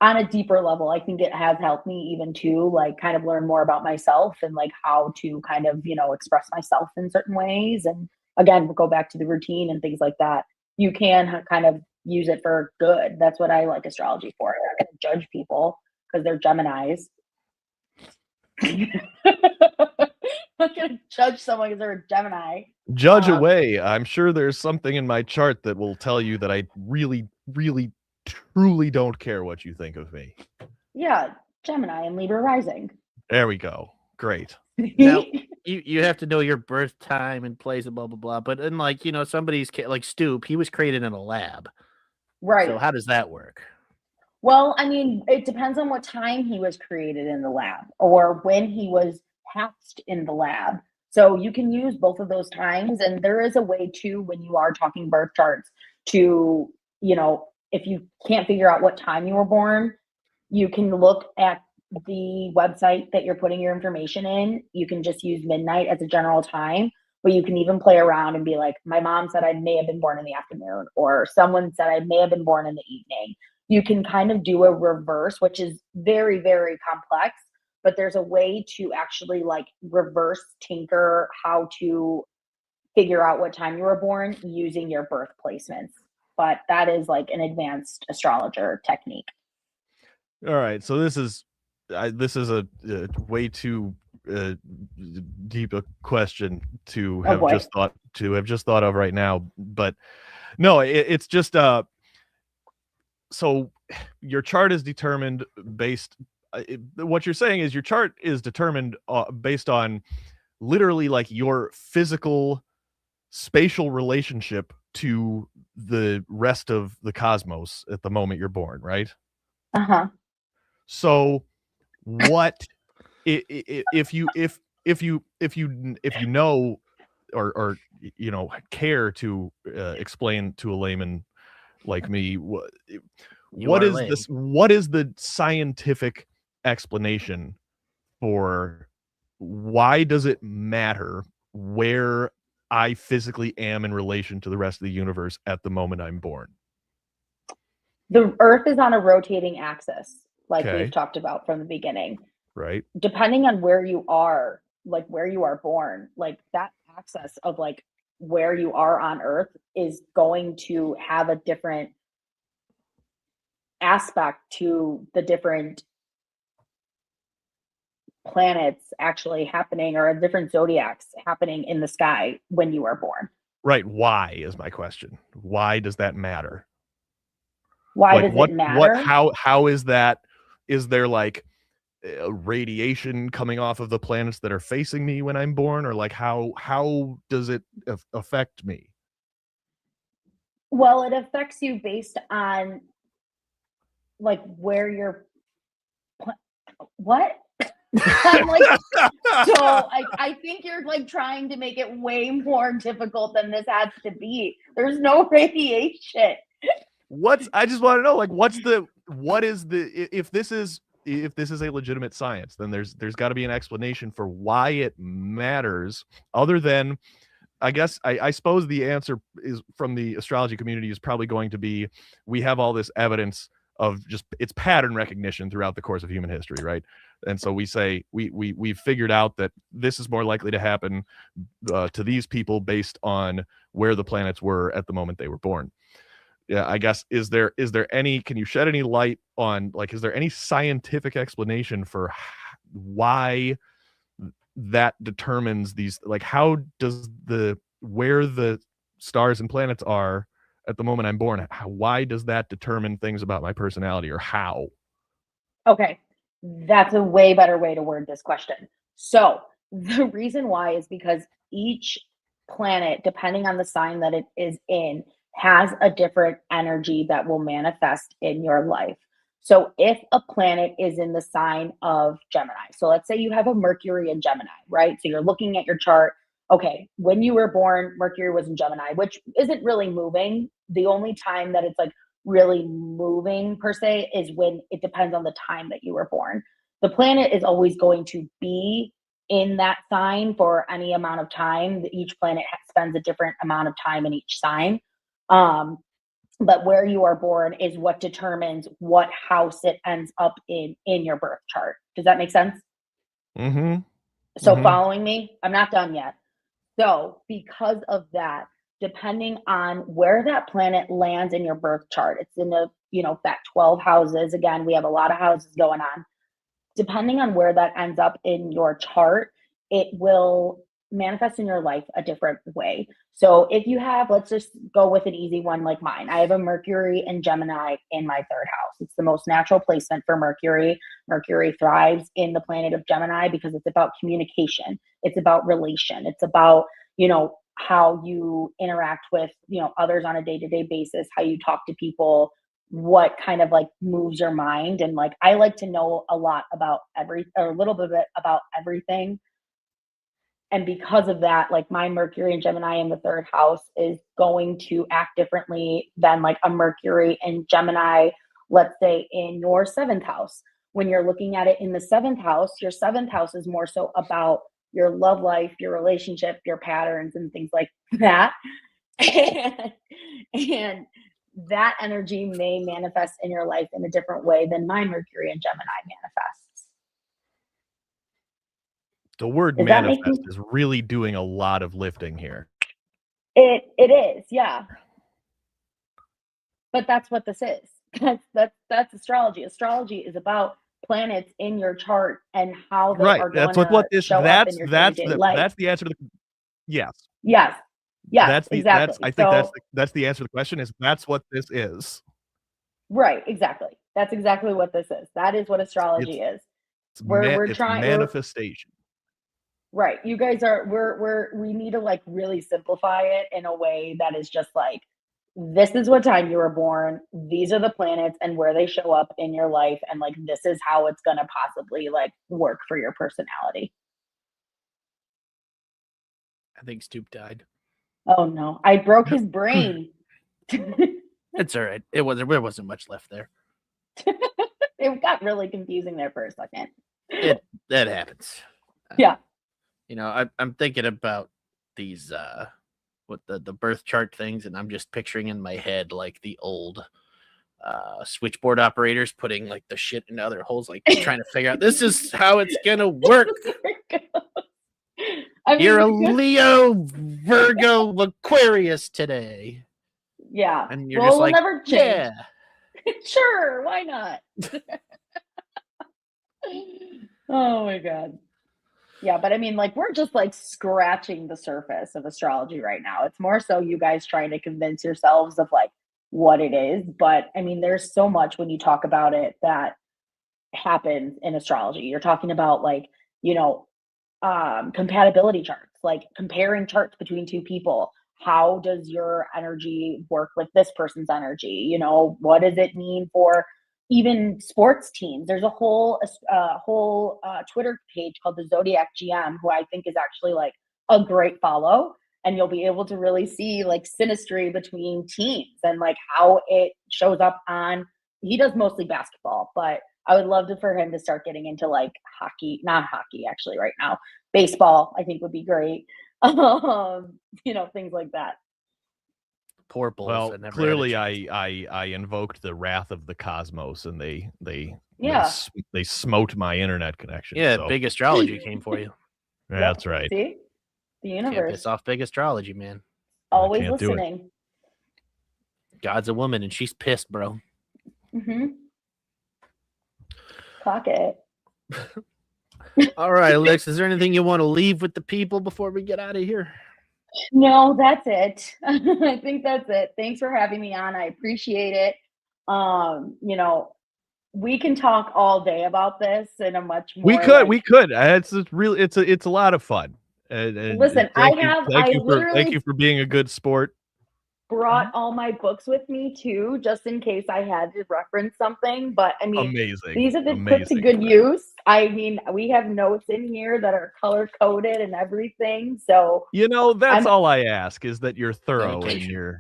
On a deeper level, I think it has helped me even to like kind of learn more about myself and like how to kind of, express myself in certain ways. And again, we'll go back to the routine and things like that. you can kind of use it for good. That's what I like astrology for. I'm not going to judge people because they're Geminis. I'm not going to judge someone because they're a Gemini. Judge away. I'm sure there's something in my chart that will tell you that I really, really, truly don't care what you think of me. Yeah, Gemini and Libra rising. There we go. Great. Now, you have to know your birth time and place and blah, blah, blah. But in like, somebody's like Stoop, he was created in a lab. Right. So how does that work? Well, I mean, it depends on what time he was created in the lab or when he was hatched in the lab. So you can use both of those times. And there is a way too, when you are talking birth charts, to, if you can't figure out what time you were born, you can look at the website that you're putting your information in. You can just use midnight as a general time, but you can even play around and be like, my mom said I may have been born in the afternoon, or someone said I may have been born in the evening. You can kind of do a reverse, which is very, very complex, but there's a way to actually like reverse tinker how to figure out what time you were born using your birth placements. But that is like an advanced astrologer technique. All right. So this is a way too deep a question to have just thought of right now. But no, it's just so your chart is determined based. What you're saying is your chart is determined based on literally like your physical spatial relationship to the rest of the cosmos at the moment you're born, right? Uh-huh. So what if you know or care to explain to a layman like me what is the scientific explanation for why does it matter where I physically am in relation to the rest of the universe at the moment I'm born? The Earth is on a rotating axis, like we've talked about from the beginning. Right. Depending on where you are, like where you are born, like that axis of like where you are on Earth is going to have a different aspect to the different planets actually happening, or different zodiacs happening in the sky when you are born. Right. Why is my question. Why does that matter? Why does it matter? How is that? Is there like radiation coming off of the planets that are facing me when I'm born, or like how does it affect me? Well, it affects you based on like where you're what? I'm like, so I think you're like trying to make it way more difficult than this has to be. There's no radiation. I just want to know, like, if this is a legitimate science, then there's got to be an explanation for why it matters, other than, I guess, I suppose the answer is from the astrology community is probably going to be, we have all this evidence of just it's pattern recognition throughout the course of human history, right? And so we say we've figured out that this is more likely to happen to these people based on where the planets were at the moment they were born. Yeah, I guess, is there any, can you shed any light on, like, is there any scientific explanation for why that determines these, like, how does where the stars and planets are at the moment I'm born, why does that determine things about my personality, or how? Okay, that's a way better way to word this question. So the reason why is because each planet, depending on the sign that it is in, has a different energy that will manifest in your life. So if a planet is in the sign of Gemini, so let's say you have a Mercury in Gemini, right? So you're looking at your chart. Okay, when you were born, Mercury was in Gemini, which isn't really moving. The only time that it's like really moving per se is when it depends on the time that you were born. The planet is always going to be in that sign for any amount of time. Each planet spends a different amount of time in each sign. But where you are born is what determines what house it ends up in your birth chart. Does that make sense? Mm-hmm. So following me? I'm not done yet. So because of that, depending on where that planet lands in your birth chart. It's in the, that 12 houses. Again, we have a lot of houses going on. Depending on where that ends up in your chart, it will manifest in your life a different way. So if you have, let's just go with an easy one like mine. I have a Mercury and Gemini in my third house. It's the most natural placement for Mercury. Mercury thrives in the planet of Gemini because it's about communication. It's about relation. It's about, how you interact with, others on a day-to-day basis, how you talk to people, what kind of like moves your mind. And like, I like to know a lot about a little bit about everything. And because of that, like my Mercury and Gemini in the third house is going to act differently than like a Mercury and Gemini, let's say in your seventh house. When you're looking at it in the seventh house, your seventh house is more so about your love life, your relationship, your patterns and things like that. And that energy may manifest in your life in a different way than my Mercury and Gemini manifests. The word manifest is really doing a lot of lifting here. It is, yeah. But that's what this is. That's astrology. Astrology is about planets in your chart and how they are going to show up in your day-to-day life. That's the answer to the yes. Yes. Exactly. I think that's the answer to the question is that's what this is. Right, exactly. That's exactly what this is. That is what astrology is. We're trying manifestation. Right. You guys we need to like really simplify it in a way that is just like, this is what time you were born. These are the planets and where they show up in your life. And like, this is how it's going to possibly like work for your personality. I think Stoop died. Oh no, I broke his brain. It's all right. There wasn't much left there. It got really confusing there for a second. That happens. Yeah. I'm thinking about these with the birth chart things, and I'm just picturing in my head like the old switchboard operators putting like the shit in other holes, like trying to figure out this is how it's gonna work. You're a Leo, Virgo, Aquarius today. Yeah. And you're just like, we'll never change. Yeah. Sure, why not? Oh my God. Yeah, but I mean, like, we're just like scratching the surface of astrology right now. It's more so you guys trying to convince yourselves of like what it is. But I mean, there's so much when you talk about it that happens in astrology. You're talking about like, compatibility charts, like comparing charts between two people. How does your energy work with this person's energy? What does it mean for even sports teams? There's a whole Twitter page called the Zodiac GM, who I think is actually like a great follow. And you'll be able to really see like synastry between teams and like how it shows up on, he does mostly basketball, but I would love for him to start getting into like hockey, not hockey actually right now. Baseball, I think would be great. Things like that. Poor Bulls. Well, clearly I invoked the wrath of the cosmos and they smote my internet connection. Yeah, so. Big astrology came for you. That's right. See? The universe. Can't piss off big astrology, man. Always listening. God's a woman and she's pissed, bro. Mm-hmm. Clock it. All right, Alex, is there anything you want to leave with the people before we get out of here? No, that's it. I think that's it. Thanks for having me on. I appreciate it. We can talk all day about this in a much more. We could. It's a lot of fun. And listen, thank you for being a good sport. Brought all my books with me too, just in case I had to reference something. But I mean, amazing. These have been put to good use. I mean, we have notes in here that are color coded and everything. So that's all I ask is that you're thorough and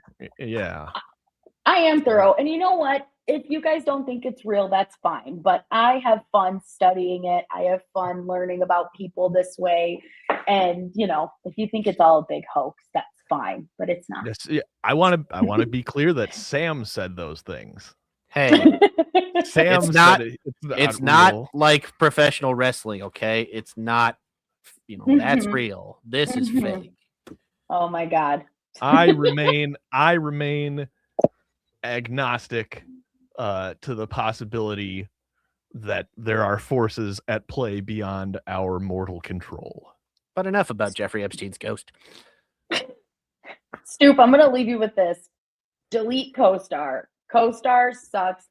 I am thorough. And you know what? If you guys don't think it's real, that's fine. But I have fun studying it. I have fun learning about people this way. And if you think it's all a big hoax, that's fine, but it's not. Yes, I want to be clear that Sam said those things. Hey, Sam it's not like professional wrestling, okay? It's not, that's real. This is fake. Oh my God. I remain agnostic to the possibility that there are forces at play beyond our mortal control. But enough about Jeffrey Epstein's ghost. Stoop, I'm going to leave you with this. Delete CoStar. CoStar sucks.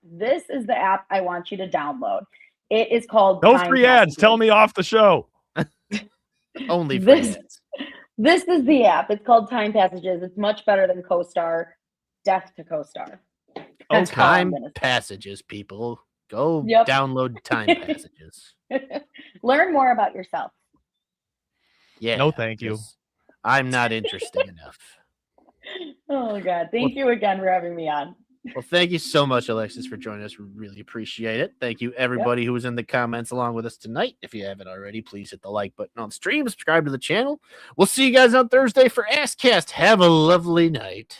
This is the app I want you to download. It is called No Time free ads. Passages. Tell me off the show. Only free ads. This is the app. It's called Time Passages. It's much better than CoStar. Death to CoStar. That's Time Passages, people. Go download Time Passages. Learn more about yourself. Yeah. No, thank you. I'm not interesting enough. Oh, God. Thank you again for having me on. Well, thank you so much, Alexis, for joining us. We really appreciate it. Thank you, everybody who was in the comments along with us tonight. If you haven't already, please hit the like button on stream, subscribe to the channel. We'll see you guys on Thursday for AskCast. Have a lovely night.